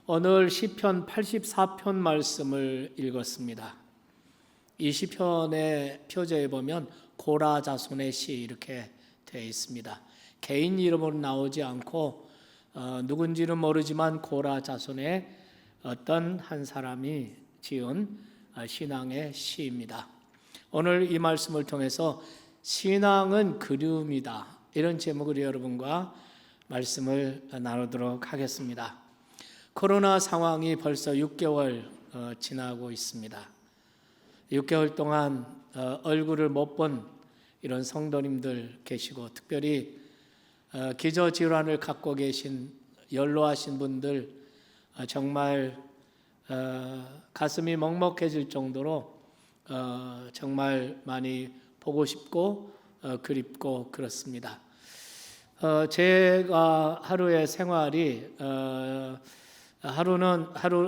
오늘 시편 84편 말씀을 읽었습니다. 이 시편의 표제에 보면 고라 자손의 시 이렇게 되어 있습니다. 개인 이름으로 나오지 않고 누군지는 모르지만 고라 자손의 어떤 한 사람이 지은 신앙의 시입니다. 오늘 이 말씀을 통해서 신앙은 그리움이다, 이런 제목으로 여러분과 말씀을 나누도록 하겠습니다. 코로나 상황이 벌써 6개월 지나고 있습니다. 6개월 동안 얼굴을 못 본 이런 성도님들 계시고, 특별히 기저질환을 갖고 계신 연로하신 분들 정말 가슴이 먹먹해질 정도로 정말 많이 보고 싶고 그립고 그렇습니다. 제가 하루의 생활이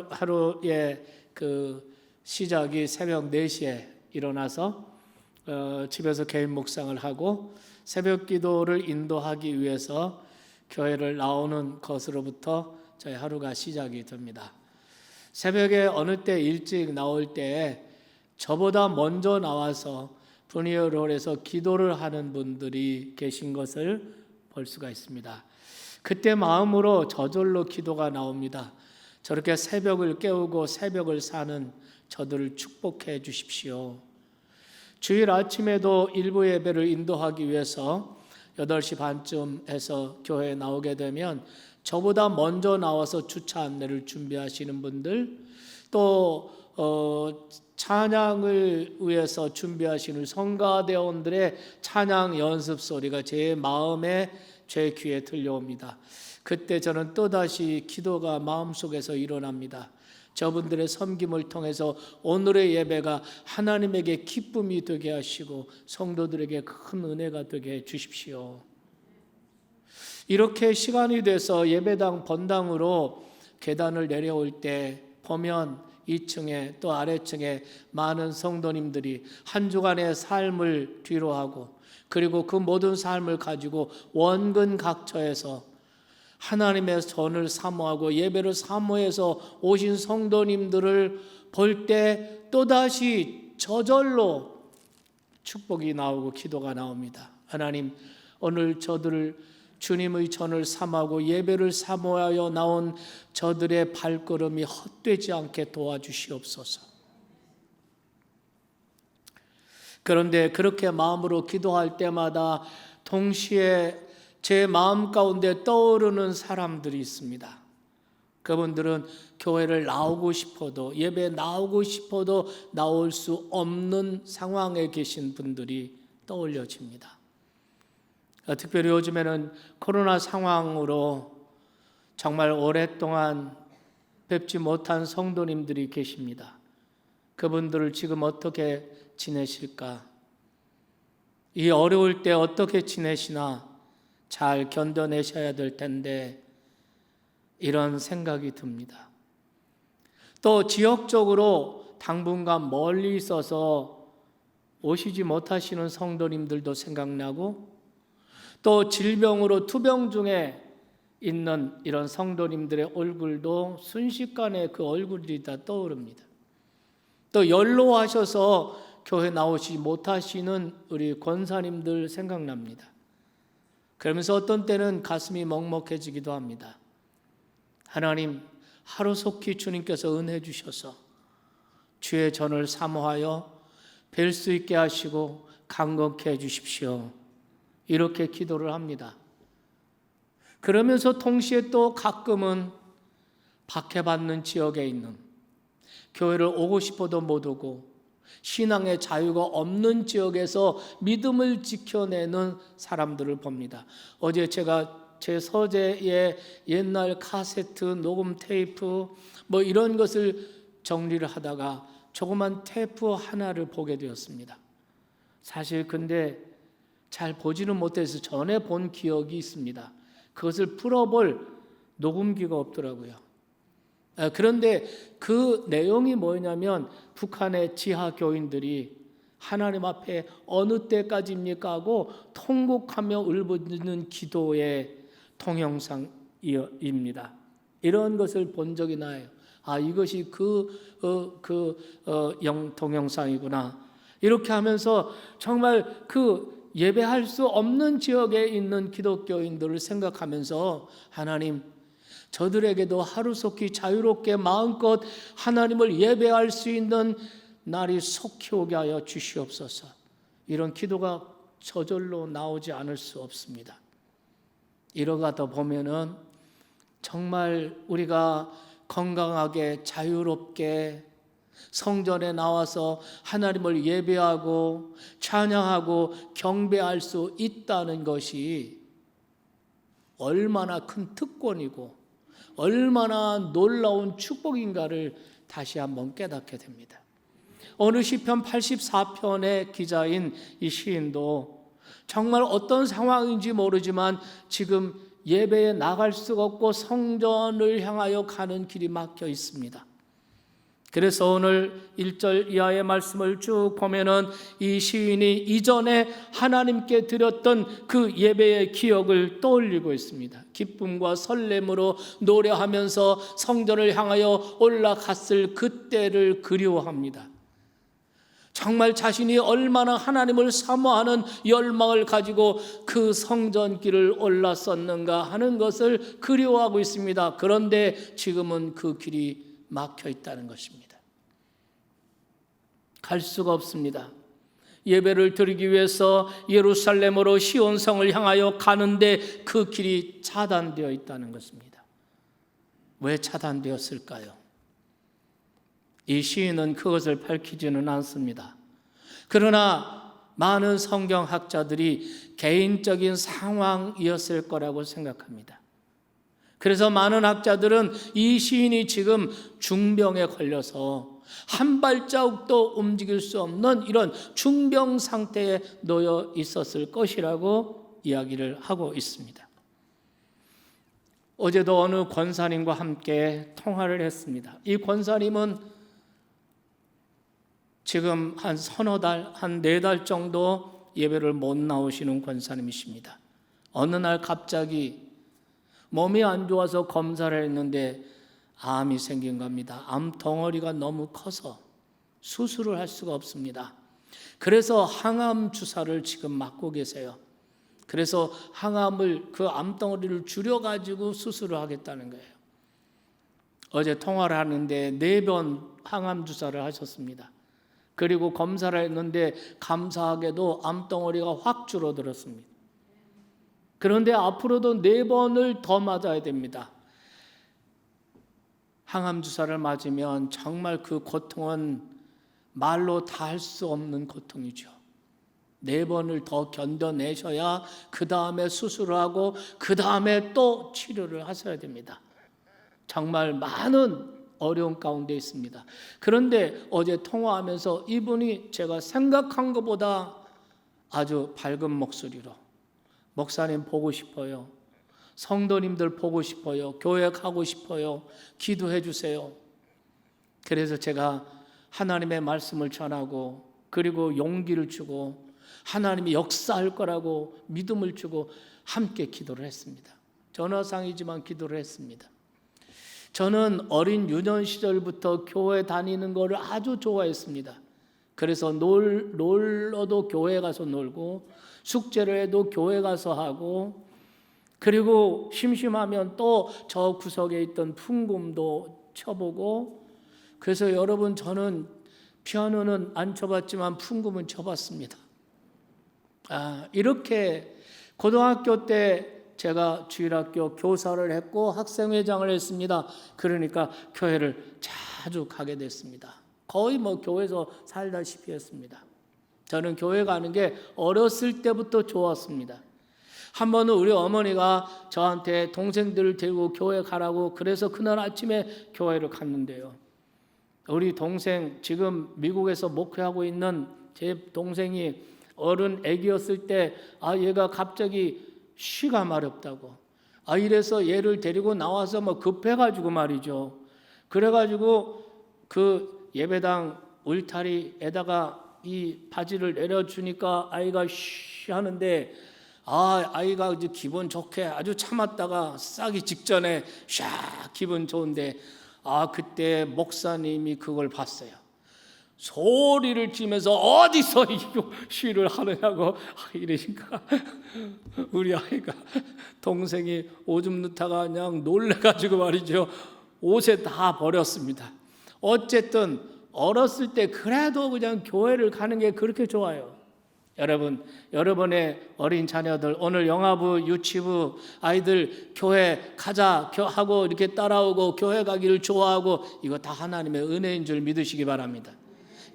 하루의 그 시작이 새벽 4시에 일어나서 집에서 개인 묵상을 하고 새벽 기도를 인도하기 위해서 교회를 나오는 것으로부터 저희 하루가 시작이 됩니다. 새벽에 어느 때 일찍 나올 때에 저보다 먼저 나와서 브니어롤에서 기도를 하는 분들이 계신 것을 볼 수가 있습니다. 그때 마음으로 저절로 기도가 나옵니다. 저렇게 새벽을 깨우고 새벽을 사는 저들을 축복해 주십시오. 주일 아침에도 일부 예배를 인도하기 위해서 8시 반쯤 해서 교회에 나오게 되면 저보다 먼저 나와서 주차 안내를 준비하시는 분들, 또 찬양을 위해서 준비하시는 성가대원들의 찬양 연습 소리가 제 마음에, 제 귀에 들려옵니다. 그때 저는 또다시 기도가 마음속에서 일어납니다. 저분들의 섬김을 통해서 오늘의 예배가 하나님에게 기쁨이 되게 하시고 성도들에게 큰 은혜가 되게 해 주십시오. 이렇게 시간이 돼서 예배당 본당으로 계단을 내려올 때 보면 2층에 또 아래층에 많은 성도님들이 한 주간의 삶을 뒤로하고, 그리고 그 모든 삶을 가지고 원근 각처에서 하나님의 전을 사모하고 예배를 사모해서 오신 성도님들을 볼 때 또다시 저절로 축복이 나오고 기도가 나옵니다. 하나님, 오늘 저들을 주님의 전을 삼하고 예배를 사모하여 나온 저들의 발걸음이 헛되지 않게 도와주시옵소서. 그런데 그렇게 마음으로 기도할 때마다 동시에 제 마음 가운데 떠오르는 사람들이 있습니다. 그분들은 교회를 나오고 싶어도, 예배에 나오고 싶어도 나올 수 없는 상황에 계신 분들이 떠올려집니다. 특별히 요즘에는 코로나 상황으로 정말 오랫동안 뵙지 못한 성도님들이 계십니다. 그분들을 지금 어떻게 지내실까? 이 어려울 때 어떻게 지내시나 잘 견뎌내셔야 될 텐데, 이런 생각이 듭니다. 또 지역적으로 당분간 멀리 있어서 오시지 못하시는 성도님들도 생각나고, 또 질병으로 투병 중에 있는 이런 성도님들의 얼굴도 순식간에 그 얼굴이 다 떠오릅니다. 또 연로하셔서 교회 나오지 못하시는 우리 권사님들 생각납니다. 그러면서 어떤 때는 가슴이 먹먹해지기도 합니다. 하나님, 하루속히 주님께서 은혜 주셔서 주의 전을 사모하여 뵐 수 있게 하시고 강건케 해 주십시오. 이렇게 기도를 합니다. 그러면서 동시에 또 가끔은 박해받는 지역에 있는, 교회를 오고 싶어도 못 오고 신앙의 자유가 없는 지역에서 믿음을 지켜내는 사람들을 봅니다. 어제 제가 제 서재에 옛날 카세트, 녹음 테이프 뭐 이런 것을 정리를 하다가 조그만 테이프 하나를 보게 되었습니다. 사실 근데 잘 보지는 못해서 전에 본 기억이 있습니다. 그것을 풀어볼 녹음기가 없더라고요. 그런데 그 내용이 뭐냐면 북한의 지하 교인들이 하나님 앞에 어느 때까지입니까 하고 통곡하며 울부짖는 기도의 동영상입니다. 이런 것을 본 적이 나요. 이것이 동영상이구나. 이렇게 하면서 정말 그 예배할 수 없는 지역에 있는 기독교인들을 생각하면서 하나님, 저들에게도 하루속히 자유롭게 마음껏 하나님을 예배할 수 있는 날이 속히 오게 하여 주시옵소서. 이런 기도가 저절로 나오지 않을 수 없습니다. 이러가다 보면은 정말 우리가 건강하게 자유롭게 성전에 나와서 하나님을 예배하고 찬양하고 경배할 수 있다는 것이 얼마나 큰 특권이고 얼마나 놀라운 축복인가를 다시 한번 깨닫게 됩니다. 오늘 시편 84편의 기자인 이 시인도 정말 어떤 상황인지 모르지만 지금 예배에 나갈 수가 없고 성전을 향하여 가는 길이 막혀 있습니다. 그래서 오늘 1절 이하의 말씀을 쭉 보면은 이 시인이 이전에 하나님께 드렸던 그 예배의 기억을 떠올리고 있습니다. 기쁨과 설렘으로 노래하면서 성전을 향하여 올라갔을 그때를 그리워합니다. 정말 자신이 얼마나 하나님을 사모하는 열망을 가지고 그 성전길을 올랐었는가 하는 것을 그리워하고 있습니다. 그런데 지금은 그 길이 막혀 있다는 것입니다. 갈 수가 없습니다. 예배를 드리기 위해서 예루살렘으로 시온성을 향하여 가는데 그 길이 차단되어 있다는 것입니다. 왜 차단되었을까요? 이 시인은 그것을 밝히지는 않습니다. 그러나 많은 성경학자들이 개인적인 상황이었을 거라고 생각합니다. 그래서 많은 학자들은 이 시인이 지금 중병에 걸려서 한 발자국도 움직일 수 없는 이런 중병 상태에 놓여 있었을 것이라고 이야기를 하고 있습니다. 어제도 어느 권사님과 함께 통화를 했습니다. 이 권사님은 지금 한 서너 달, 한 4달 정도 예배를 못 나오시는 권사님이십니다. 어느 날 갑자기 몸이 안 좋아서 검사를 했는데 암이 생긴 겁니다. 암 덩어리가 너무 커서 수술을 할 수가 없습니다. 그래서 항암 주사를 지금 맞고 계세요. 그래서 항암을, 그 암덩어리를 줄여가지고 수술을 하겠다는 거예요. 어제 통화를 하는데 4번 항암 주사를 하셨습니다. 그리고 검사를 했는데 감사하게도 암덩어리가 확 줄어들었습니다. 그런데 앞으로도 4번을 더 맞아야 됩니다. 항암 주사를 맞으면 정말 그 고통은 말로 다 할 수 없는 고통이죠. 4번을 더 견뎌내셔야 그 다음에 수술을 하고 그 다음에 또 치료를 하셔야 됩니다. 정말 많은 어려운 가운데 있습니다. 그런데 어제 통화하면서 이분이 제가 생각한 것보다 아주 밝은 목소리로 목사님 보고 싶어요. 성도님들 보고 싶어요. 교회 가고 싶어요. 기도해 주세요. 그래서 제가 하나님의 말씀을 전하고 그리고 용기를 주고 하나님이 역사할 거라고 믿음을 주고 함께 기도를 했습니다. 전화상이지만 기도를 했습니다. 저는 어린 유년 시절부터 교회 다니는 것을 아주 좋아했습니다. 그래서 놀러도 교회 가서 놀고 숙제를 해도 교회 가서 하고 그리고 심심하면 또 저 구석에 있던 풍금도 쳐보고 그래서 여러분 저는 피아노는 안 쳐봤지만 풍금은 쳐봤습니다. 이렇게 고등학교 때 제가 주일학교 교사를 했고 학생회장을 했습니다. 그러니까 교회를 자주 가게 됐습니다. 거의 교회에서 살다시피 했습니다. 저는 교회 가는 게 어렸을 때부터 좋았습니다. 한 번은 우리 어머니가 저한테 동생들을 데리고 교회 가라고 그래서 그날 아침에 교회를 갔는데요. 우리 동생 지금 미국에서 목회하고 있는 제 동생이 어른 애기였을 때 얘가 갑자기 쉬가 마렵다고 이래서 얘를 데리고 나와서 급해가지고 말이죠. 그래가지고 그 예배당 울타리에다가 이 바지를 내려주니까 아이가 쉬 하는데 아이가 이제 기분 좋게 아주 참았다가 싸기 직전에 샥 기분 좋은데 그때 목사님이 그걸 봤어요. 소리를 지면서 어디서 이거 시를 하느냐고 이러니까 우리 아이가 동생이 오줌 누다가 그냥 놀래가지고 말이죠. 옷에 다 버렸습니다. 어쨌든 어렸을 때 그래도 그냥 교회를 가는 게 그렇게 좋아요. 여러분, 여러분의 어린 자녀들 오늘 영아부, 유치부 아이들 교회 가자 하고 이렇게 따라오고 교회 가기를 좋아하고 이거 다 하나님의 은혜인 줄 믿으시기 바랍니다.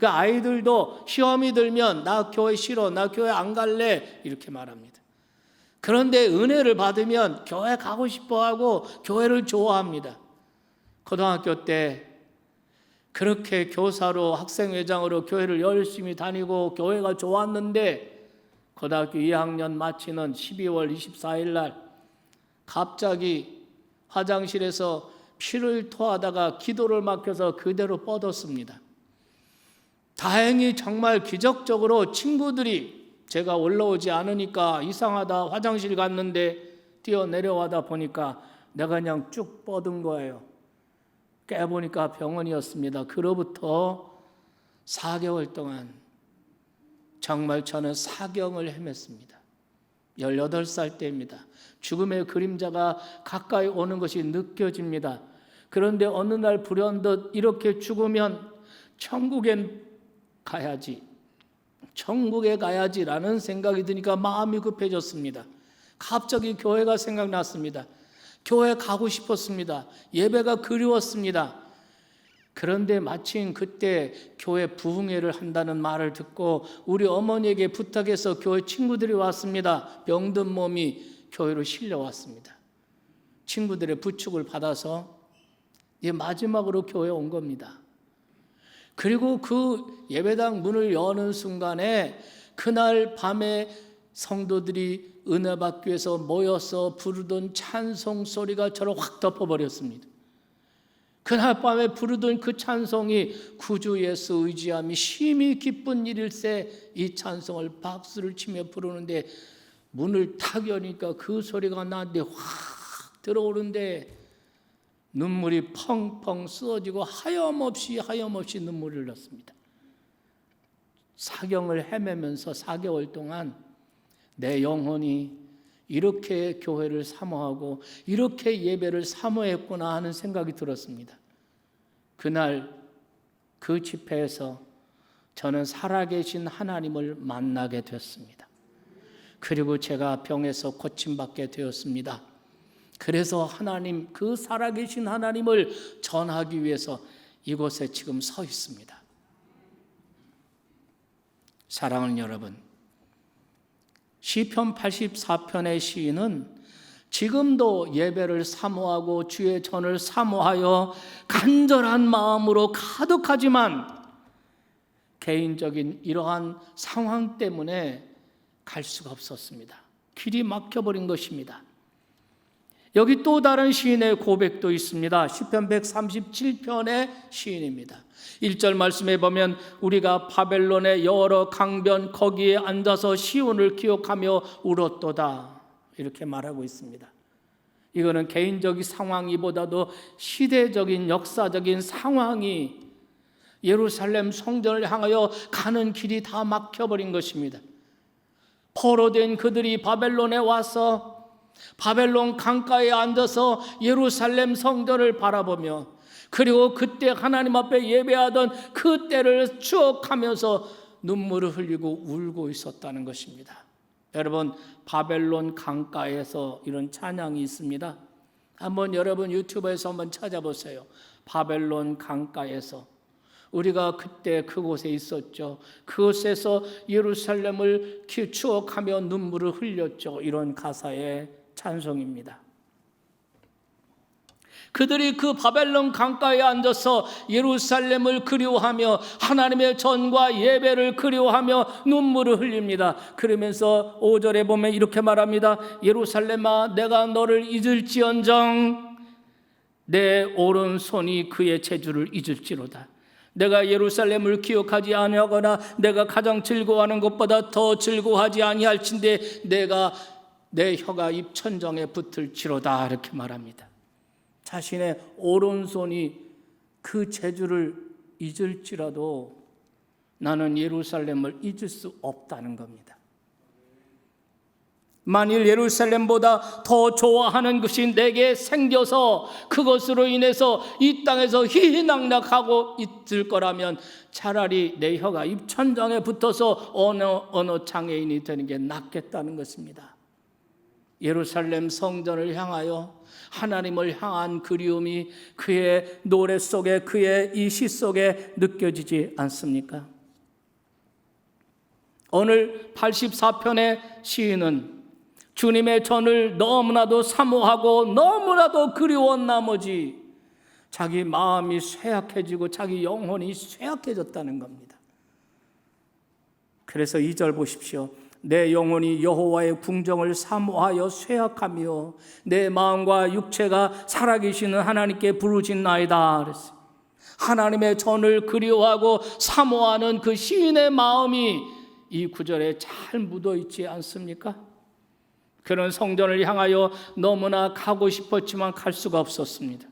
그 아이들도 시험이 들면 나 교회 싫어, 나 교회 안 갈래 이렇게 말합니다. 그런데 은혜를 받으면 교회 가고 싶어하고 교회를 좋아합니다. 고등학교 때 그렇게 교사로 학생회장으로 교회를 열심히 다니고 교회가 좋았는데 고등학교 2학년 마치는 12월 24일 날 갑자기 화장실에서 피를 토하다가 기도를 막혀서 그대로 뻗었습니다. 다행히 정말 기적적으로 친구들이 제가 올라오지 않으니까 이상하다 화장실 갔는데 뛰어내려와다 보니까 내가 그냥 쭉 뻗은 거예요. 깨보니까 병원이었습니다. 그로부터 4개월 동안 정말 저는 사경을 헤맸습니다. 18살 때입니다. 죽음의 그림자가 가까이 오는 것이 느껴집니다. 그런데 어느 날 불현듯 이렇게 죽으면 천국에 가야지라는 생각이 드니까 마음이 급해졌습니다. 갑자기 교회가 생각났습니다. 교회 가고 싶었습니다. 예배가 그리웠습니다. 그런데 마침 그때 교회 부흥회를 한다는 말을 듣고 우리 어머니에게 부탁해서 교회 친구들이 왔습니다. 병든 몸이 교회로 실려왔습니다. 친구들의 부축을 받아서 마지막으로 교회에 온 겁니다. 그리고 그 예배당 문을 여는 순간에 그날 밤에 성도들이 은혜 받기 위해서 모여서 부르던 찬송 소리가 저를 확 덮어버렸습니다. 그날 밤에 부르던 그 찬송이 구주 예수 의지함이 심히 기쁜 일일세 이 찬송을 박수를 치며 부르는데 문을 탁 여니까 그 소리가 나한테 확 들어오는데 눈물이 펑펑 쏟아지고 하염없이 눈물을 흘렸습니다. 사경을 헤매면서 4개월 동안 내 영혼이 이렇게 교회를 사모하고 이렇게 예배를 사모했구나 하는 생각이 들었습니다. 그날 그 집회에서 저는 살아계신 하나님을 만나게 됐습니다. 그리고 제가 병에서 고침받게 되었습니다. 그래서 하나님, 그 살아계신 하나님을 전하기 위해서 이곳에 지금 서 있습니다. 사랑하는 여러분, 시편 84편의 시인은 지금도 예배를 사모하고 주의 전을 사모하여 간절한 마음으로 가득하지만 개인적인 이러한 상황 때문에 갈 수가 없었습니다. 길이 막혀버린 것입니다. 여기 또 다른 시인의 고백도 있습니다. 시편 137편의 시인입니다. 1절 말씀에 보면 우리가 바벨론의 여러 강변 거기에 앉아서 시온을 기억하며 울었도다 이렇게 말하고 있습니다. 이거는 개인적인 상황이보다도 시대적인 역사적인 상황이 예루살렘 성전을 향하여 가는 길이 다 막혀버린 것입니다. 포로된 그들이 바벨론에 와서 바벨론 강가에 앉아서 예루살렘 성전을 바라보며 그리고 그때 하나님 앞에 예배하던 그 때를 추억하면서 눈물을 흘리고 울고 있었다는 것입니다. 여러분, 바벨론 강가에서 이런 찬양이 있습니다. 한번 여러분 유튜브에서 한번 찾아보세요. 바벨론 강가에서 우리가 그때 그곳에 있었죠. 그곳에서 예루살렘을 추억하며 눈물을 흘렸죠. 이런 가사의 찬송입니다. 그들이 그 바벨론 강가에 앉아서 예루살렘을 그리워하며 하나님의 전과 예배를 그리워하며 눈물을 흘립니다. 그러면서 5절에 보면 이렇게 말합니다. 예루살렘아, 내가 너를 잊을지언정 내 오른손이 그의 재주를 잊을지로다. 내가 예루살렘을 기억하지 아니하거나 내가 가장 즐거워하는 것보다 더 즐거워하지 아니할진대 내가 내 혀가 입천정에 붙을지로다 이렇게 말합니다. 자신의 오른손이 그 재주를 잊을지라도 나는 예루살렘을 잊을 수 없다는 겁니다. 만일 예루살렘보다 더 좋아하는 것이 내게 생겨서 그것으로 인해서 이 땅에서 희희낙낙하고 있을 거라면 차라리 내 혀가 입천장에 붙어서 어느 장애인이 되는 게 낫겠다는 것입니다. 예루살렘 성전을 향하여 하나님을 향한 그리움이 그의 노래 속에, 그의 이 시 속에 느껴지지 않습니까? 오늘 84편의 시인은 주님의 전을 너무나도 사모하고 너무나도 그리워한 나머지 자기 마음이 쇠약해지고 자기 영혼이 쇠약해졌다는 겁니다. 그래서 2절 보십시오. 내 영혼이 여호와의 궁정을 사모하여 쇠약하며 내 마음과 육체가 살아계시는 하나님께 부르짖나이다 그랬어요. 하나님의 전을 그리워하고 사모하는 그 시인의 마음이 이 구절에 잘 묻어있지 않습니까? 그는 성전을 향하여 너무나 가고 싶었지만 갈 수가 없었습니다.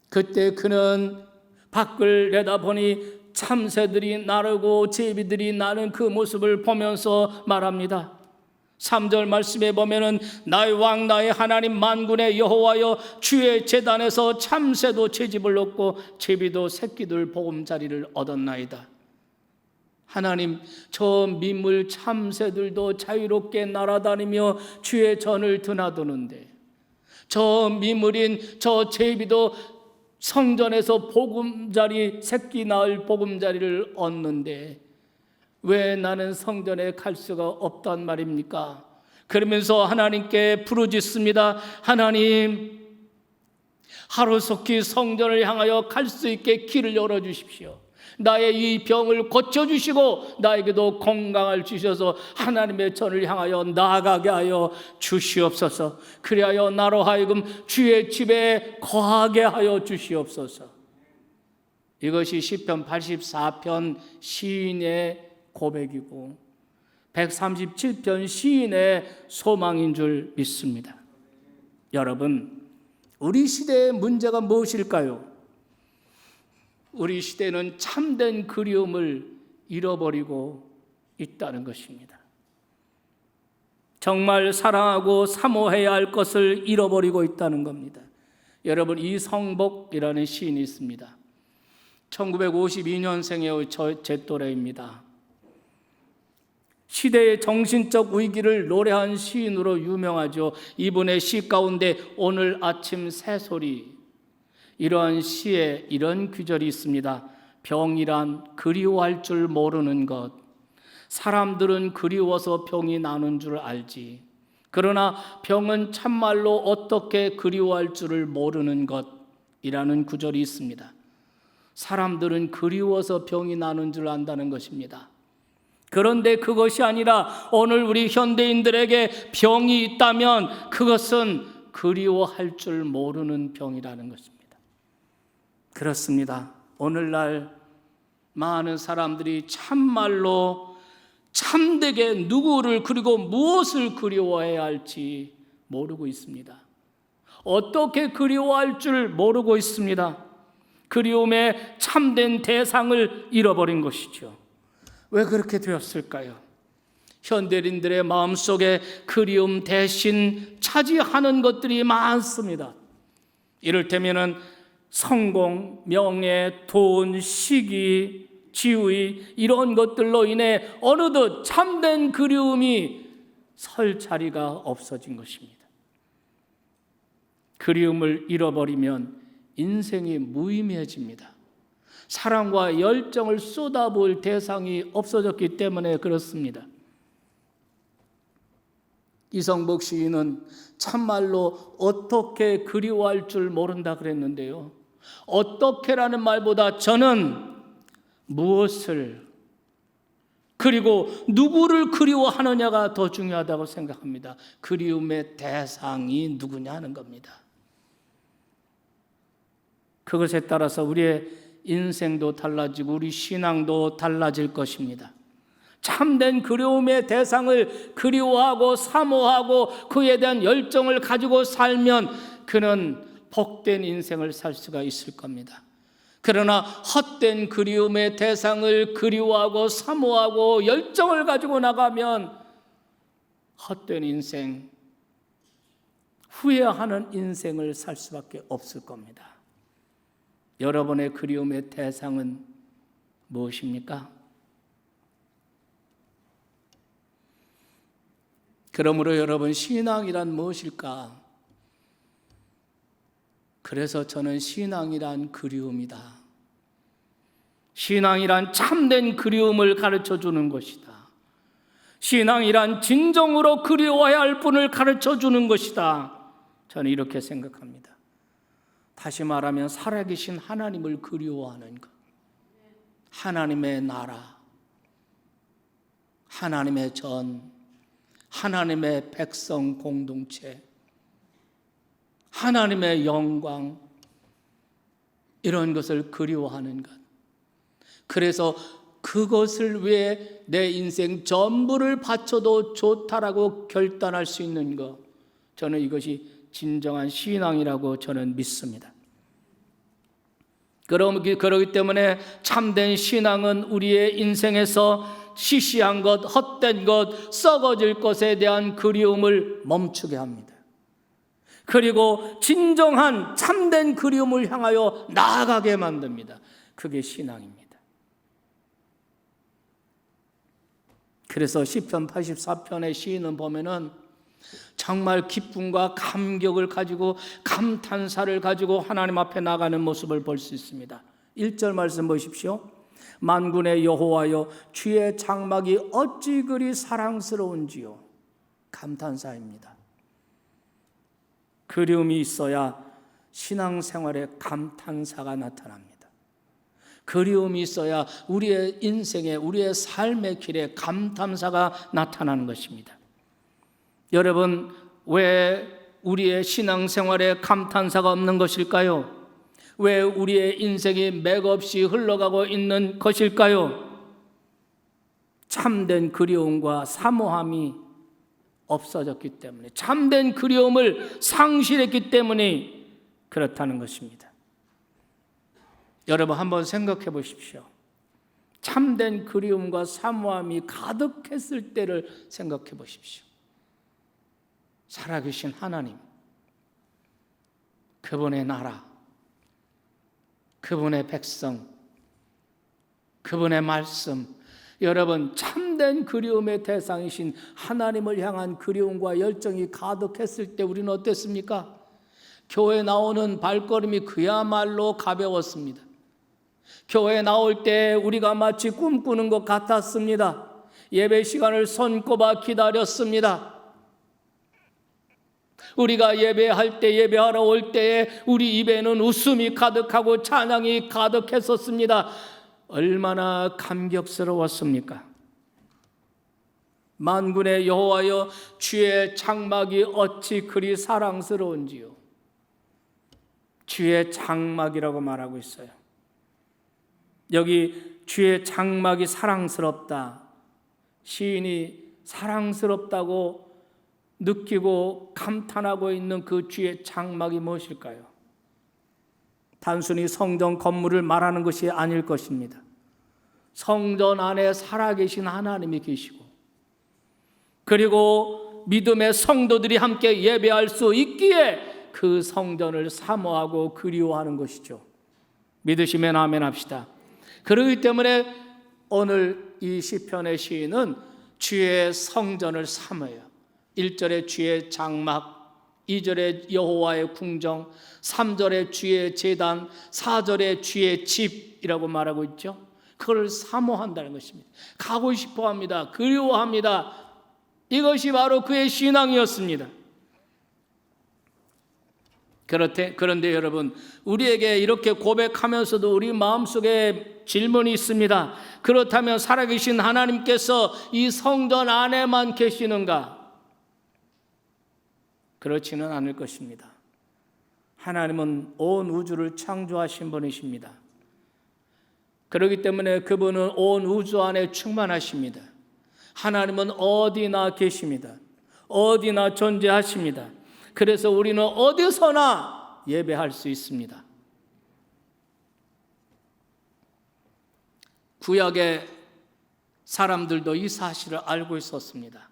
그때 그는 밖을 내다보니 참새들이 나르고 제비들이 나는 그 모습을 보면서 말합니다. 3절 말씀에 보면은 나의 왕 나의 하나님 만군의 여호와여 주의 제단에서 참새도 채집을 얻고 제비도 새끼들 보금자리를 얻었나이다. 하나님, 저 민물 참새들도 자유롭게 날아다니며 주의 전을 드나드는데 저 민물인 저 제비도 성전에서 보금자리, 새끼 낳을 보금자리를 얻는데 왜 나는 성전에 갈 수가 없단 말입니까? 그러면서 하나님께 부르짖습니다. 하나님, 하루속히 성전을 향하여 갈 수 있게 길을 열어주십시오. 나의 이 병을 고쳐주시고 나에게도 건강을 주셔서 하나님의 전을 향하여 나아가게 하여 주시옵소서. 그리하여 나로 하여금 주의 집에 거하게 하여 주시옵소서. 이것이 시편 84편 시인의 고백이고 137편 시인의 소망인 줄 믿습니다. 여러분, 우리 시대의 문제가 무엇일까요? 우리 시대는 참된 그리움을 잃어버리고 있다는 것입니다. 정말 사랑하고 사모해야 할 것을 잃어버리고 있다는 겁니다. 여러분, 이성복이라는 시인이 있습니다. 1952년생의 제 또래입니다. 시대의 정신적 위기를 노래한 시인으로 유명하죠. 이분의 시 가운데 오늘 아침 새소리, 이러한 시에 이런 구절이 있습니다. 병이란 그리워할 줄 모르는 것. 사람들은 그리워서 병이 나는 줄 알지. 그러나 병은 참말로 어떻게 그리워할 줄을 모르는 것이라는 구절이 있습니다. 사람들은 그리워서 병이 나는 줄 안다는 것입니다. 그런데 그것이 아니라 오늘 우리 현대인들에게 병이 있다면 그것은 그리워할 줄 모르는 병이라는 것입니다. 그렇습니다. 오늘날 많은 사람들이 참말로 참되게 누구를 그리고 무엇을 그리워해야 할지 모르고 있습니다. 어떻게 그리워할 줄 모르고 있습니다. 그리움의 참된 대상을 잃어버린 것이죠. 왜 그렇게 되었을까요? 현대인들의 마음속에 그리움 대신 차지하는 것들이 많습니다. 이를테면은 성공, 명예, 돈, 시기, 지위 이런 것들로 인해 어느덧 참된 그리움이 설 자리가 없어진 것입니다. 그리움을 잃어버리면 인생이 무의미해집니다. 사랑과 열정을 쏟아부을 대상이 없어졌기 때문에 그렇습니다. 이성복 시인은 참말로 어떻게 그리워할 줄 모른다 그랬는데요. 어떻게라는 말보다 저는 무엇을 그리고 누구를 그리워하느냐가 더 중요하다고 생각합니다. 그리움의 대상이 누구냐 하는 겁니다. 그것에 따라서 우리의 인생도 달라지고 우리 신앙도 달라질 것입니다. 참된 그리움의 대상을 그리워하고 사모하고 그에 대한 열정을 가지고 살면 그는 복된 인생을 살 수가 있을 겁니다. 그러나 헛된 그리움의 대상을 그리워하고 사모하고 열정을 가지고 나가면 헛된 인생, 후회하는 인생을 살 수밖에 없을 겁니다. 여러분의 그리움의 대상은 무엇입니까? 그러므로 여러분, 신앙이란 무엇일까? 그래서 저는 신앙이란 그리움이다. 신앙이란 참된 그리움을 가르쳐 주는 것이다. 신앙이란 진정으로 그리워야 할 분을 가르쳐 주는 것이다. 저는 이렇게 생각합니다. 다시 말하면 살아계신 하나님을 그리워하는 것, 하나님의 나라, 하나님의 전, 하나님의 백성 공동체, 하나님의 영광, 이런 것을 그리워하는 것. 그래서 그것을 위해 내 인생 전부를 바쳐도 좋다라고 결단할 수 있는 것, 저는 이것이 진정한 신앙이라고 저는 믿습니다. 그렇기 때문에 참된 신앙은 우리의 인생에서 시시한 것, 헛된 것, 썩어질 것에 대한 그리움을 멈추게 합니다. 그리고 진정한 참된 그리움을 향하여 나아가게 만듭니다. 그게 신앙입니다. 그래서 시편 84편의 시인은 보면은 정말 기쁨과 감격을 가지고 감탄사를 가지고 하나님 앞에 나가는 모습을 볼 수 있습니다. 1절 말씀 보십시오. 만군의 여호와여, 주의 장막이 어찌 그리 사랑스러운지요. 감탄사입니다. 그리움이 있어야 신앙생활에 감탄사가 나타납니다. 그리움이 있어야 우리의 인생에, 우리의 삶의 길에 감탄사가 나타나는 것입니다. 여러분, 왜 우리의 신앙생활에 감탄사가 없는 것일까요? 왜 우리의 인생이 맥없이 흘러가고 있는 것일까요? 참된 그리움과 사모함이 없어졌기 때문에, 참된 그리움을 상실했기 때문에 그렇다는 것입니다. 여러분, 한번 생각해 보십시오. 참된 그리움과 사모함이 가득했을 때를 생각해 보십시오. 살아계신 하나님, 그분의 나라, 그분의 백성, 그분의 말씀, 여러분, 참된 그리움의 대상이신 하나님을 향한 그리움과 열정이 가득했을 때 우리는 어땠습니까? 교회 나오는 발걸음이 그야말로 가벼웠습니다. 교회 나올 때 우리가 마치 꿈꾸는 것 같았습니다. 예배 시간을 손꼽아 기다렸습니다. 우리가 예배할 때, 예배하러 올 때에 우리 입에는 웃음이 가득하고 찬양이 가득했었습니다. 얼마나 감격스러웠습니까? 만군의 여호와여, 주의 장막이 어찌 그리 사랑스러운지요. 주의 장막이라고 말하고 있어요. 여기 주의 장막이 사랑스럽다. 시인이 사랑스럽다고 느끼고 감탄하고 있는 그 주의 장막이 무엇일까요? 단순히 성전 건물을 말하는 것이 아닐 것입니다. 성전 안에 살아계신 하나님이 계시고, 그리고 믿음의 성도들이 함께 예배할 수 있기에 그 성전을 사모하고 그리워하는 것이죠. 믿으시면 아멘 합시다. 그렇기 때문에 오늘 이 시편의 시인은 주의 성전을 사모해요. 1절에 주의 장막, 2절에 여호와의 궁정, 3절에 주의 제단, 4절에 주의 집이라고 말하고 있죠. 그걸 사모한다는 것입니다. 가고 싶어합니다. 그리워합니다. 이것이 바로 그의 신앙이었습니다. 그런데 여러분, 우리에게 이렇게 고백하면서도 우리 마음속에 질문이 있습니다. 그렇다면 살아계신 하나님께서 이 성전 안에만 계시는가? 그렇지는 않을 것입니다. 하나님은 온 우주를 창조하신 분이십니다. 그렇기 때문에 그분은 온 우주 안에 충만하십니다. 하나님은 어디나 계십니다. 어디나 존재하십니다. 그래서 우리는 어디서나 예배할 수 있습니다. 구약의 사람들도 이 사실을 알고 있었습니다.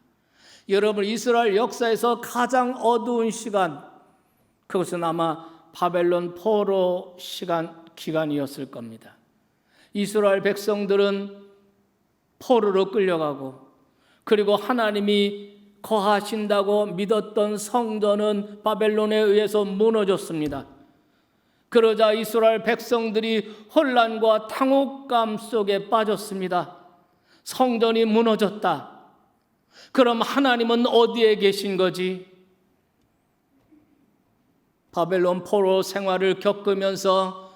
여러분, 이스라엘 역사에서 가장 어두운 시간, 그것은 아마 바벨론 포로 기간이었을 겁니다. 이스라엘 백성들은 포로로 끌려가고, 그리고 하나님이 거하신다고 믿었던 성전은 바벨론에 의해서 무너졌습니다. 그러자 이스라엘 백성들이 혼란과 당혹감 속에 빠졌습니다. 성전이 무너졌다. 그럼 하나님은 어디에 계신 거지? 바벨론 포로 생활을 겪으면서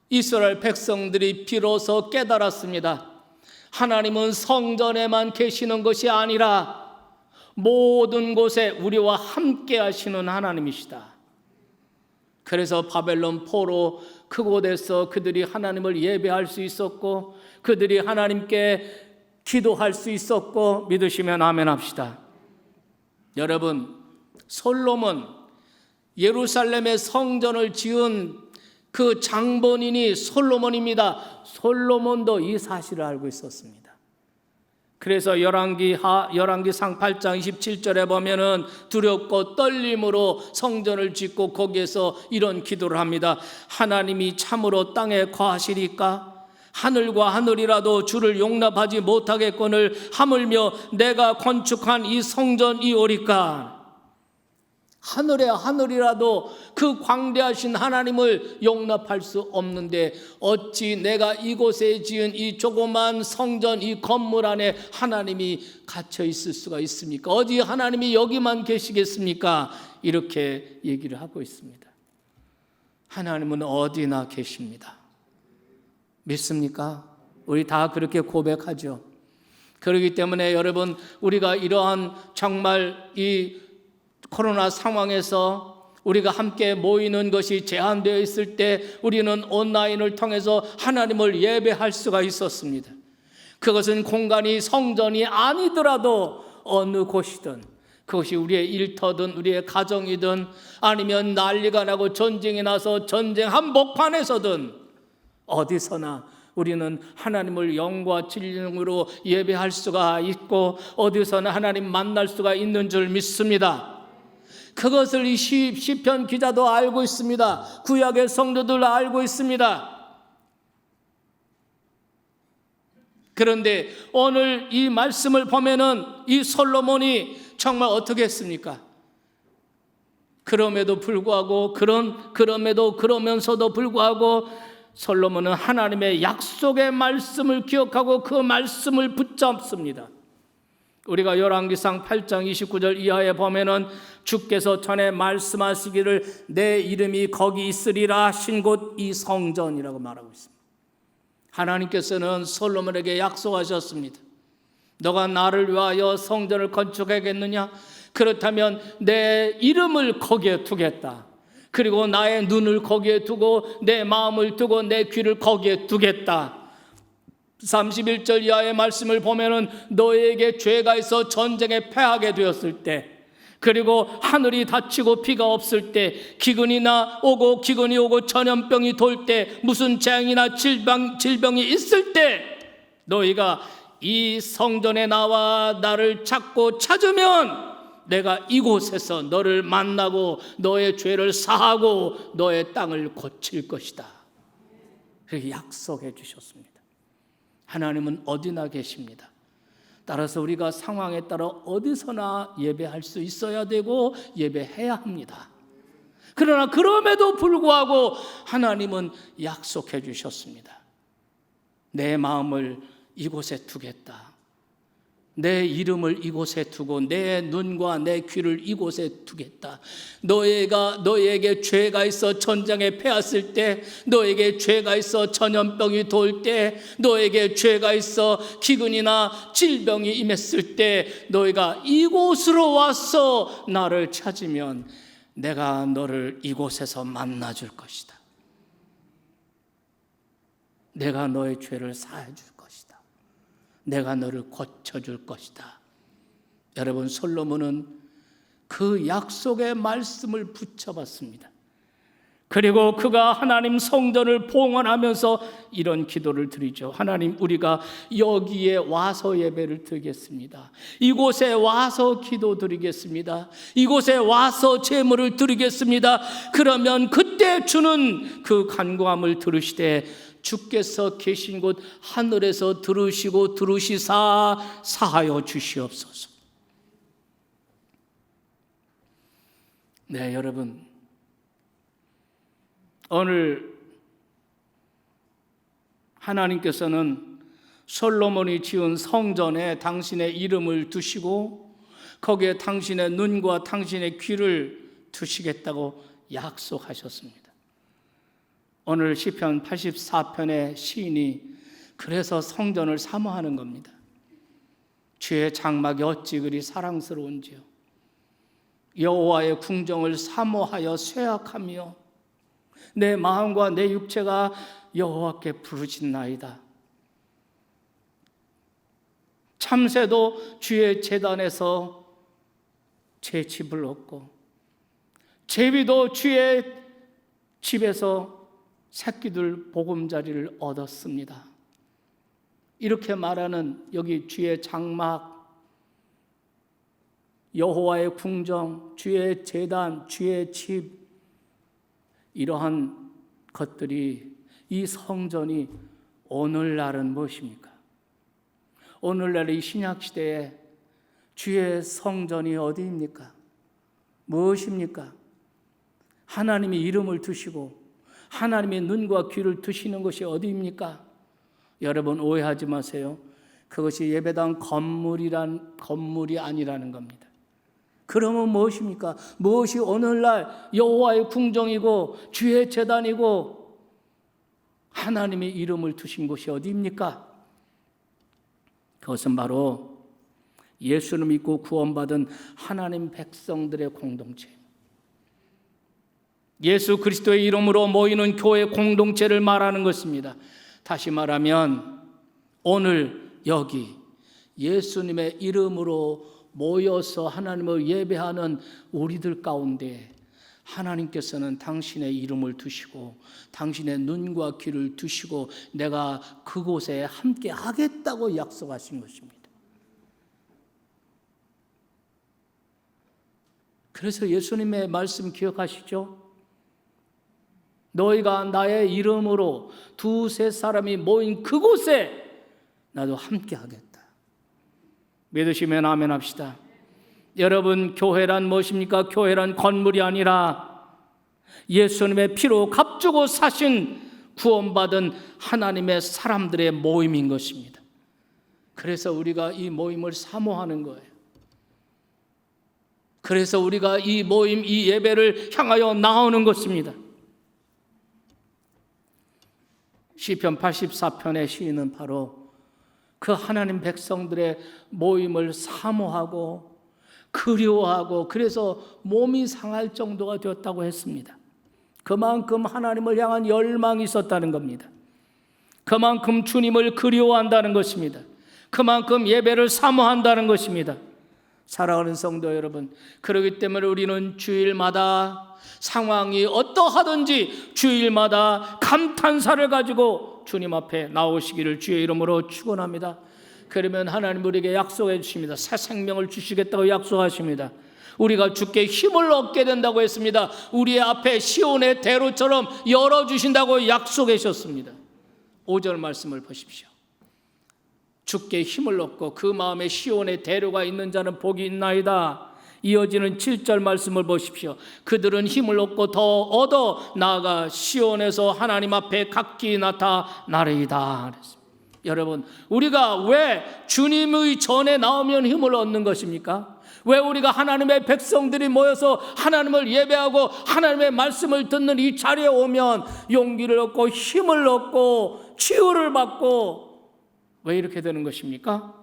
이스라엘 백성들이 비로소 깨달았습니다. 하나님은 성전에만 계시는 것이 아니라 모든 곳에 우리와 함께 하시는 하나님이시다. 그래서 바벨론 포로 그곳에서 그들이 하나님을 예배할 수 있었고, 그들이 하나님께 기도할 수 있었고, 믿으시면 아멘 합시다. 여러분, 솔로몬, 예루살렘의 성전을 지은 그 장본인이 솔로몬입니다. 솔로몬도 이 사실을 알고 있었습니다. 그래서 열왕기상 8장 27절에 보면은 두렵고 떨림으로 성전을 짓고 거기에서 이런 기도를 합니다. 하나님이 참으로 땅에 거하시리까? 하늘과 하늘이라도 주를 용납하지 못하겠거늘 하물며 내가 건축한 이 성전이오리까? 하늘의 하늘이라도 그 광대하신 하나님을 용납할 수 없는데 어찌 내가 이곳에 지은 이 조그만 성전, 이 건물 안에 하나님이 갇혀 있을 수가 있습니까? 어디 하나님이 여기만 계시겠습니까? 이렇게 얘기를 하고 있습니다. 하나님은 어디나 계십니다. 믿습니까? 우리 다 그렇게 고백하죠. 그렇기 때문에 여러분, 우리가 이러한 정말 이 코로나 상황에서 우리가 함께 모이는 것이 제한되어 있을 때 우리는 온라인을 통해서 하나님을 예배할 수가 있었습니다. 그것은 공간이 성전이 아니더라도 어느 곳이든, 그것이 우리의 일터든 우리의 가정이든 아니면 난리가 나고 전쟁이 나서 전쟁 한복판에서든 어디서나 우리는 하나님을 영과 진리로 예배할 수가 있고 어디서나 하나님 만날 수가 있는 줄 믿습니다. 그것을 이 시편 기자도 알고 있습니다. 구약의 성도들 알고 있습니다. 그런데 오늘 이 말씀을 보면은 이 솔로몬이 정말 어떻게 했습니까? 그러면서도 불구하고 솔로몬은 하나님의 약속의 말씀을 기억하고 그 말씀을 붙잡습니다. 우리가 열왕기상 8장 29절 이하에 보면은 주께서 전에 말씀하시기를 내 이름이 거기 있으리라 하신 곳 이 성전이라고 말하고 있습니다. 하나님께서는 솔로몬에게 약속하셨습니다. 너가 나를 위하여 성전을 건축하겠느냐? 그렇다면 내 이름을 거기에 두겠다. 그리고 나의 눈을 거기에 두고 내 마음을 두고 내 귀를 거기에 두겠다. 31절 이하의 말씀을 보면은 너에게 죄가 있어 전쟁에 패하게 되었을 때, 그리고 하늘이 닫히고 비가 없을 때, 기근이 오고 전염병이 돌 때, 무슨 재앙이나 질병이 있을 때 너희가 이 성전에 나와 나를 찾으면 내가 이곳에서 너를 만나고 너의 죄를 사하고 너의 땅을 고칠 것이다. 그렇게 약속해 주셨습니다. 하나님은 어디나 계십니다. 따라서 우리가 상황에 따라 어디서나 예배할 수 있어야 되고 예배해야 합니다. 그러나 그럼에도 불구하고 하나님은 약속해 주셨습니다. 내 마음을 이곳에 두겠다. 내 이름을 이곳에 두고 내 눈과 내 귀를 이곳에 두겠다. 너에게 죄가 있어 전쟁에 패했을 때, 너에게 죄가 있어 전염병이 돌 때, 너에게 죄가 있어 기근이나 질병이 임했을 때 너희가 이곳으로 와서 나를 찾으면 내가 너를 이곳에서 만나줄 것이다. 내가 너의 죄를 사해 줄 것이다. 내가 너를 고쳐줄 것이다. 여러분, 솔로몬은 그 약속의 말씀을 붙잡았습니다. 그리고 그가 하나님 성전을 봉헌하면서 이런 기도를 드리죠. 하나님, 우리가 여기에 와서 예배를 드리겠습니다. 이곳에 와서 기도드리겠습니다. 이곳에 와서 제물을 드리겠습니다. 그러면 그때 주는 그 간구함을 들으시되 주께서 계신 곳 하늘에서 들으시고 들으시사 사하여 주시옵소서. 네, 여러분, 오늘 하나님께서는 솔로몬이 지은 성전에 당신의 이름을 두시고 거기에 당신의 눈과 당신의 귀를 두시겠다고 약속하셨습니다. 오늘 시편 84편의 시인이 그래서 성전을 사모하는 겁니다. 주의 장막이 어찌 그리 사랑스러운지요. 여호와의 궁정을 사모하여 쇠약하며 내 마음과 내 육체가 여호와께 부르짖나이다. 참새도 주의 제단에서 제 집을 얻고 제비도 주의 집에서 새끼들 보금자리를 얻었습니다. 이렇게 말하는 여기 주의 장막, 여호와의 궁정, 주의 제단, 주의 집, 이러한 것들이, 이 성전이 오늘날은 무엇입니까? 오늘날 이 신약시대에 주의 성전이 어디입니까? 무엇입니까? 하나님이 이름을 두시고 하나님의 눈과 귀를 두시는 것이 어디입니까? 여러분, 오해하지 마세요. 그것이 예배당 건물이 아니라는 겁니다. 그러면 무엇입니까? 무엇이 오늘날 여호와의 궁정이고 주의 제단이고 하나님의 이름을 두신 곳이 어디입니까? 그것은 바로 예수를 믿고 구원받은 하나님 백성들의 공동체, 예수 그리스도의 이름으로 모이는 교회 공동체를 말하는 것입니다. 다시 말하면 오늘 여기 예수님의 이름으로 모여서 하나님을 예배하는 우리들 가운데 하나님께서는 당신의 이름을 두시고 당신의 눈과 귀를 두시고 내가 그곳에 함께 하겠다고 약속하신 것입니다. 그래서 예수님의 말씀 기억하시죠? 너희가 나의 이름으로 두세 사람이 모인 그곳에 나도 함께 하겠다. 믿으시면 아멘 합시다. 여러분, 교회란 무엇입니까? 교회란 건물이 아니라 예수님의 피로 값주고 사신 구원받은 하나님의 사람들의 모임인 것입니다. 그래서 우리가 이 모임을 사모하는 거예요. 그래서 우리가 이 모임, 이 예배를 향하여 나오는 것입니다. 시편 84편의 시인은 바로 그 하나님 백성들의 모임을 사모하고 그리워하고 그래서 몸이 상할 정도가 되었다고 했습니다. 그만큼 하나님을 향한 열망이 있었다는 겁니다. 그만큼 주님을 그리워한다는 것입니다. 그만큼 예배를 사모한다는 것입니다. 사랑하는 성도 여러분, 그렇기 때문에 우리는 주일마다 상황이 어떠하든지 주일마다 감탄사를 가지고 주님 앞에 나오시기를 주의 이름으로 축원합니다. 그러면 하나님 우리에게 약속해 주십니다. 새 생명을 주시겠다고 약속하십니다. 우리가 주께 힘을 얻게 된다고 했습니다. 우리의 앞에 시온의 대로처럼 열어주신다고 약속해 주셨습니다. 5절 말씀을 보십시오. 주께 힘을 얻고 그 마음에 시온의 대로가 있는 자는 복이 있나이다. 이어지는 7절 말씀을 보십시오. 그들은 힘을 얻고 더 얻어 나아가 시온에서 하나님 앞에 각기 나타나리이다. 여러분, 우리가 왜 주님의 전에 나오면 힘을 얻는 것입니까? 왜 우리가 하나님의 백성들이 모여서 하나님을 예배하고 하나님의 말씀을 듣는 이 자리에 오면 용기를 얻고 힘을 얻고 치유를 받고 왜 이렇게 되는 것입니까?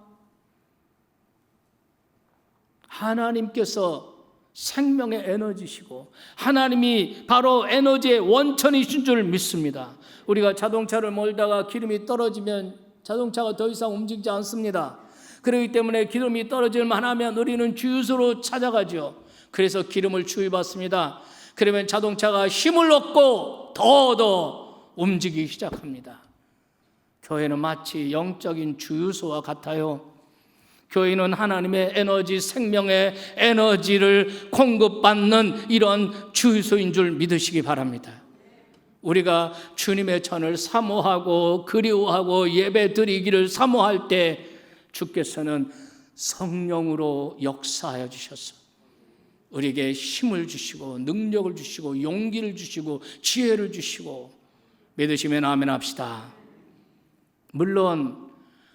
하나님께서 생명의 에너지시고 하나님이 바로 에너지의 원천이신 줄 믿습니다. 우리가 자동차를 몰다가 기름이 떨어지면 자동차가 더 이상 움직이지 않습니다. 그렇기 때문에 기름이 떨어질 만하면 우리는 주유소로 찾아가죠. 그래서 기름을 주입받습니다. 그러면 자동차가 힘을 얻고 더 움직이기 시작합니다. 교회는 마치 영적인 주유소와 같아요. 교회는 하나님의 에너지, 생명의 에너지를 공급받는 이런 주유소인 줄 믿으시기 바랍니다. 우리가 주님의 전을 사모하고 그리워하고 예배 드리기를 사모할 때 주께서는 성령으로 역사하여 주셔서 우리에게 힘을 주시고 능력을 주시고 용기를 주시고 지혜를 주시고 믿으시면 아멘 합시다. 물론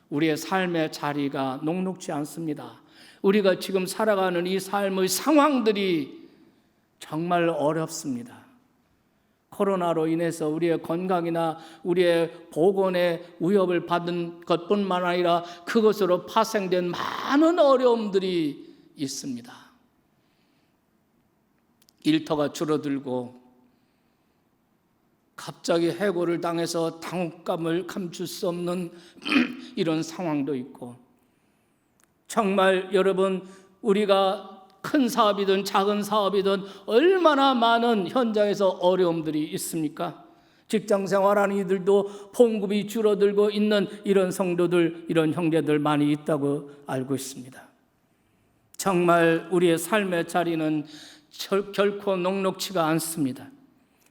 우리의 삶의 자리가 녹록지 않습니다. 우리가 지금 살아가는 이 삶의 상황들이 정말 어렵습니다. 코로나로 인해서 우리의 건강이나 우리의 보건에 위협을 받은 것뿐만 아니라 그것으로 파생된 많은 어려움들이 있습니다. 일터가 줄어들고 갑자기 해고를 당해서 당혹감을 감출 수 없는 이런 상황도 있고, 정말 여러분 우리가 큰 사업이든 작은 사업이든 얼마나 많은 현장에서 어려움들이 있습니까? 직장 생활하는 이들도 봉급이 줄어들고 있는 이런 성도들, 이런 형제들 많이 있다고 알고 있습니다. 정말 우리의 삶의 자리는 결코 녹록지가 않습니다.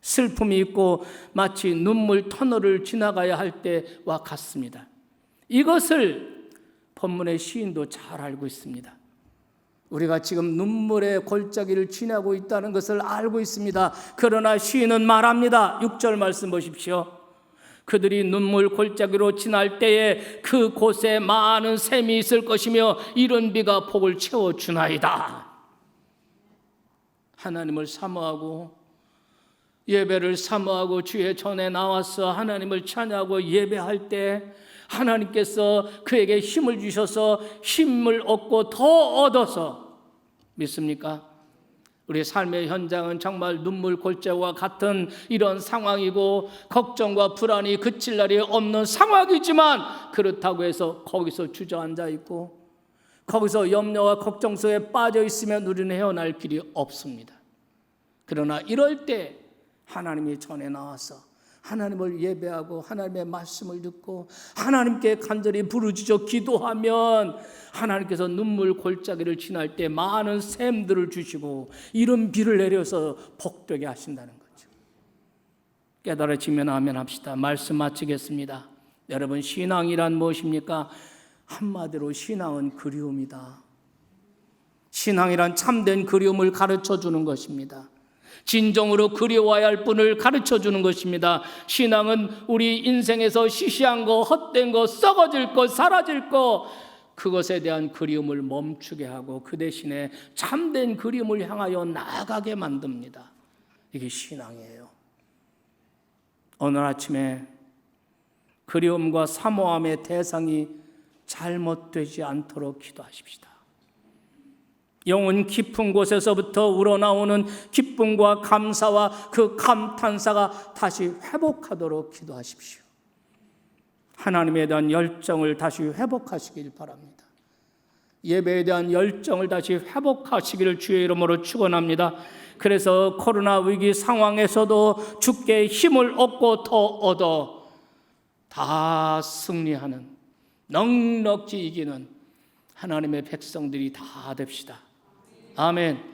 슬픔이 있고 마치 눈물 터널을 지나가야 할 때와 같습니다. 이것을 본문의 시인도 잘 알고 있습니다. 우리가 지금 눈물의 골짜기를 지나고 있다는 것을 알고 있습니다. 그러나 시인은 말합니다. 6절 말씀 보십시오. 그들이 눈물 골짜기로 지날 때에 그곳에 많은 샘이 있을 것이며 이른 비가 폭을 채워주나이다. 하나님을 사모하고 예배를 사모하고 주의 전에 나와서 하나님을 찬양하고 예배할 때 하나님께서 그에게 힘을 주셔서 힘을 얻고 더 얻어서, 믿습니까? 우리의 삶의 현장은 정말 눈물 골짜기와 같은 이런 상황이고 걱정과 불안이 그칠 날이 없는 상황이지만, 그렇다고 해서 거기서 주저앉아 있고 거기서 염려와 걱정 속에 빠져 있으면 우리는 헤어날 길이 없습니다. 그러나 이럴 때 하나님의 전에 나와서 하나님을 예배하고 하나님의 말씀을 듣고 하나님께 간절히 부르짖어 기도하면 하나님께서 눈물 골짜기를 지날 때 많은 샘들을 주시고 이른 비를 내려서 복되게 하신다는 거죠. 깨달아지면 아멘 합시다. 말씀 마치겠습니다. 여러분, 신앙이란 무엇입니까? 한마디로 신앙은 그리움이다. 신앙이란 참된 그리움을 가르쳐 주는 것입니다. 진정으로 그리워야 할 분을 가르쳐 주는 것입니다. 신앙은 우리 인생에서 시시한 거, 헛된 거, 썩어질 거, 사라질 거, 그것에 대한 그리움을 멈추게 하고 그 대신에 참된 그리움을 향하여 나아가게 만듭니다. 이게 신앙이에요. 오늘 아침에 그리움과 사모함의 대상이 잘못되지 않도록 기도하십시다. 영혼 깊은 곳에서부터 우러나오는 기쁨과 감사와 그 감탄사가 다시 회복하도록 기도하십시오. 하나님에 대한 열정을 다시 회복하시길 바랍니다. 예배에 대한 열정을 다시 회복하시기를 주의 이름으로 축원합니다. 그래서 코로나 위기 상황에서도 주께 힘을 얻고 더 얻어 다 승리하는, 넉넉히 이기는 하나님의 백성들이 다 됩시다. 아멘.